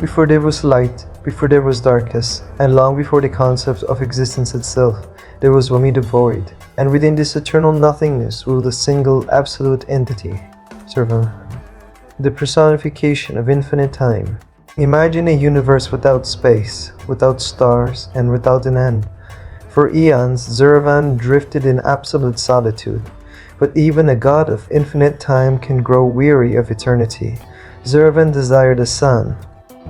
Before there was light, before there was darkness, and long before the concept of existence itself, there was only the void, and within this eternal nothingness ruled a single absolute entity, Zurvan, the personification of infinite time. Imagine a universe without space, without stars, and without an end. For eons, Zurvan drifted in absolute solitude, but even a god of infinite time can grow weary of eternity. Zurvan desired a son,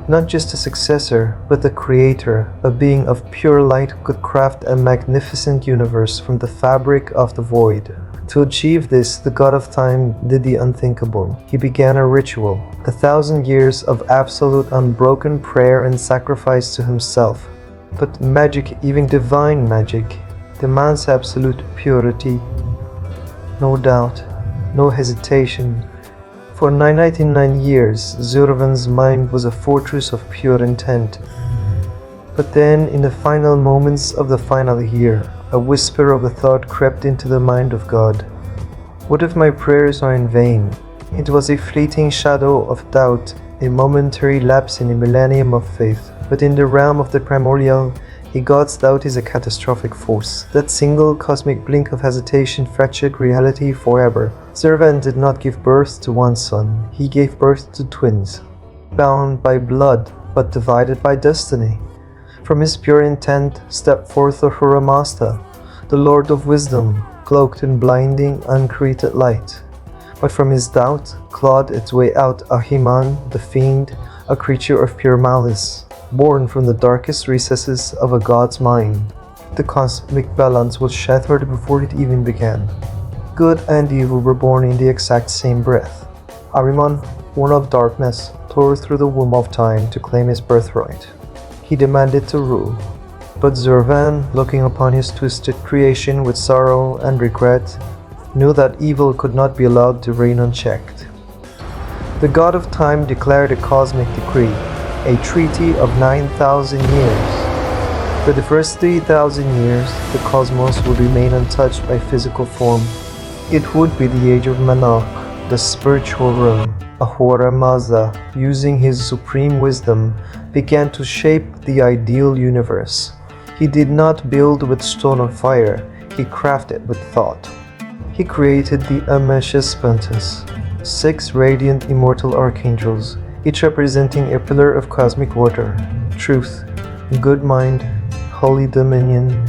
not just a successor, but a creator, a being of pure light who could craft a magnificent universe from the fabric of the void. To achieve this, the god of time did the unthinkable. He began a ritual, 1,000 years of absolute unbroken prayer and sacrifice to himself. But magic, even divine magic, demands absolute purity. No doubt, no hesitation. For 999 years, Zurvan's mind was a fortress of pure intent. But then, in the final moments of the final year, a whisper of a thought crept into the mind of God. What if my prayers are in vain? It was a fleeting shadow of doubt, a momentary lapse in a millennium of faith. But in the realm of the primordial, a god's doubt is a catastrophic force. That single cosmic blink of hesitation fractured reality forever. Zurvan did not give birth to one son, he gave birth to twins, bound by blood, but divided by destiny. From his pure intent stepped forth Ahura Mazda, the Lord of Wisdom, cloaked in blinding, uncreated light. But from his doubt clawed its way out Ahriman, the Fiend, a creature of pure malice, born from the darkest recesses of a god's mind. The cosmic balance was shattered before it even began. Good and evil were born in the exact same breath. Ahriman, born of darkness, tore through the womb of time to claim his birthright. He demanded to rule. But Zurvan, looking upon his twisted creation with sorrow and regret, knew that evil could not be allowed to reign unchecked. The god of time declared a cosmic decree, a treaty of 9,000 years. For the first 3,000 years, the cosmos would remain untouched by physical form. It would be the age of Manach, the spiritual realm. Ahura Mazda, using his supreme wisdom, began to shape the ideal universe. He did not build with stone or fire, he crafted with thought. He created the Amesha Spentas, 6 radiant immortal archangels, each representing a pillar of cosmic order, truth, good mind, holy dominion,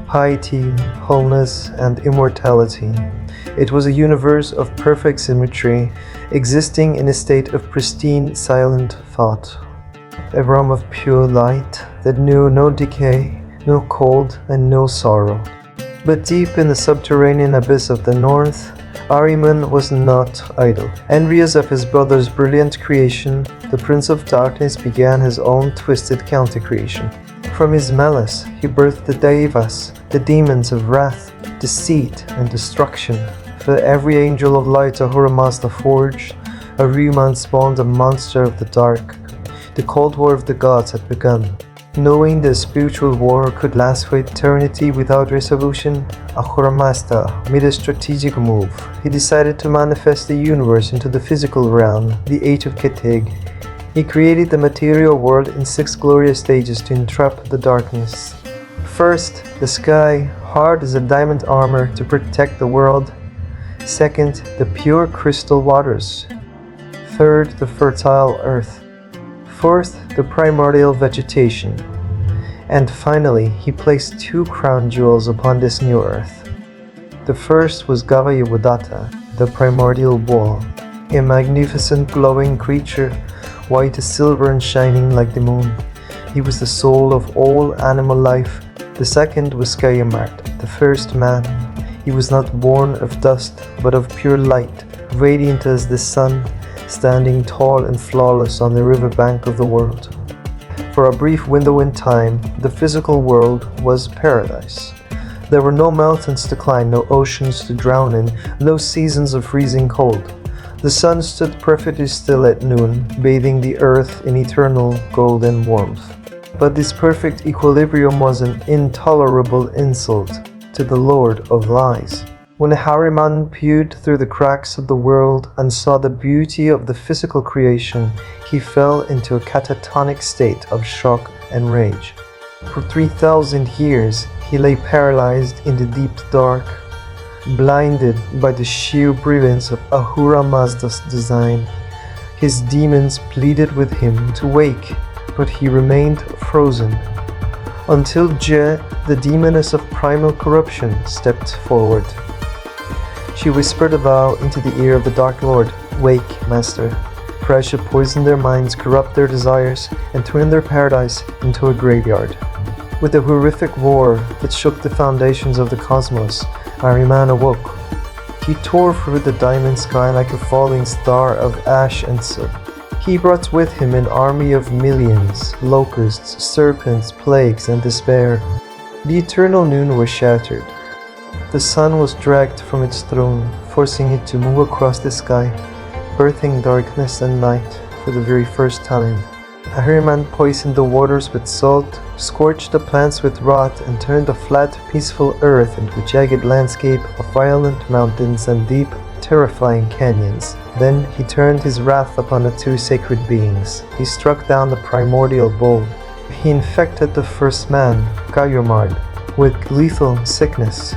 piety, wholeness, and immortality. It was a universe of perfect symmetry, existing in a state of pristine, silent thought. A realm of pure light that knew no decay, no cold, and no sorrow. But deep in the subterranean abyss of the north, Ahriman was not idle. Envious of his brother's brilliant creation, the Prince of Darkness began his own twisted counter-creation. From his malice, he birthed the Devas, the demons of wrath, deceit, and destruction. For every angel of light Ahura Mazda forged, Ahriman spawned a monster of the dark. The Cold War of the gods had begun. Knowing the spiritual war could last for eternity without resolution, Ahura Mazda made a strategic move. He decided to manifest the universe into the physical realm, the Age of Keteg. He created the material world in 6 glorious stages to entrap the darkness. First, the sky, hard as a diamond armor to protect the world. Second, the pure crystal waters. Third, the fertile earth. Fourth, the primordial vegetation. And finally, he placed 2 crown jewels upon this new earth. The first was Gavayavadata, the primordial wall, a magnificent glowing creature, white as silver and shining like the moon. He was the soul of all animal life. The second was Skayamart, the first man. He was not born of dust, but of pure light, radiant as the sun, standing tall and flawless on the riverbank of the world. For a brief window in time, the physical world was paradise. There were no mountains to climb, no oceans to drown in, no seasons of freezing cold. The sun stood perfectly still at noon, bathing the earth in eternal golden warmth. But this perfect equilibrium was an intolerable insult to the Lord of Lies. When Ahriman peered through the cracks of the world and saw the beauty of the physical creation, he fell into a catatonic state of shock and rage. For 3,000 years, he lay paralyzed in the deep dark, blinded by the sheer brilliance of Ahura Mazda's design. His demons pleaded with him to wake, but he remained frozen. Until Je, the demoness of primal corruption, stepped forward. She whispered a vow into the ear of the Dark Lord, "Wake, Master." Persia poisoned their minds, corrupt their desires, and turned their paradise into a graveyard. With a horrific roar that shook the foundations of the cosmos, Ahriman awoke. He tore through the diamond sky like a falling star of ash and soot. He brought with him an army of millions, locusts, serpents, plagues, and despair. The eternal noon was shattered. The sun was dragged from its throne, forcing it to move across the sky, birthing darkness and night for the very first time. Ahriman poisoned the waters with salt, scorched the plants with rot, and turned the flat, peaceful earth into a jagged landscape of violent mountains and deep, terrifying canyons. Then he turned his wrath upon the two sacred beings. He struck down the primordial bull. He infected the first man, Gayomard, with lethal sickness.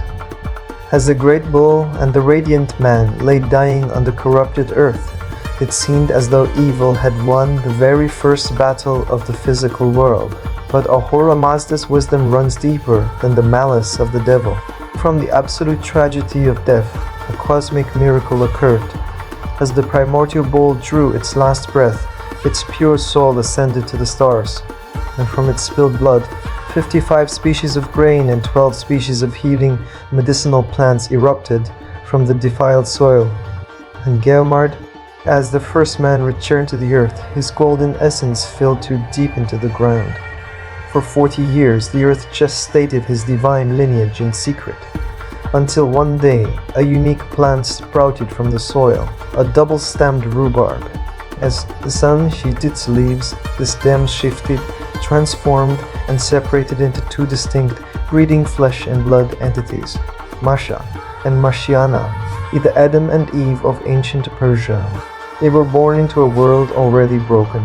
As the great bull and the radiant man lay dying on the corrupted earth, it seemed as though evil had won the very first battle of the physical world. But Ahura Mazda's wisdom runs deeper than the malice of the devil. From the absolute tragedy of death, a cosmic miracle occurred. As the primordial bull drew its last breath, its pure soul ascended to the stars, and from its spilled blood, 55 species of grain and 12 species of healing medicinal plants erupted from the defiled soil. And Gayomard, as the first man returned to the earth, his golden essence filled too deep into the ground. For 40 years, the earth gestated his divine lineage in secret, until one day, a unique plant sprouted from the soil, a double-stemmed rhubarb. As the sun sheathed its leaves, the stems shifted, transformed, and separated into two distinct, breathing flesh and blood entities, Mashya and Mashyana, the Adam and Eve of ancient Persia. They were born into a world already broken,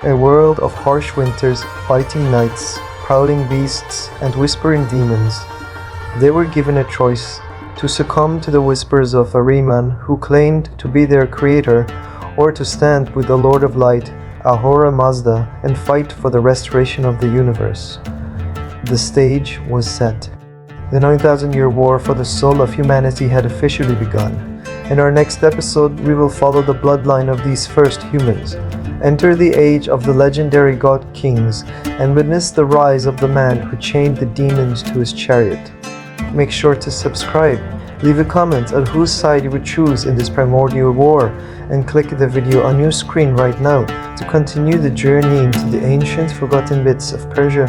a world of harsh winters, biting nights, prowling beasts, and whispering demons. They were given a choice to succumb to the whispers of Ahriman, who claimed to be their creator, or to stand with the Lord of Light, Ahura Mazda, and fight for the restoration of the universe. The stage was set. The 9,000-year war for the soul of humanity had officially begun. In our next episode, we will follow the bloodline of these first humans, enter the age of the legendary god kings, and witness the rise of the man who chained the demons to his chariot. Make sure to subscribe, leave a comment on whose side you would choose in this primordial war, and click the video on your screen right now to continue the journey into the ancient forgotten bits of Persia.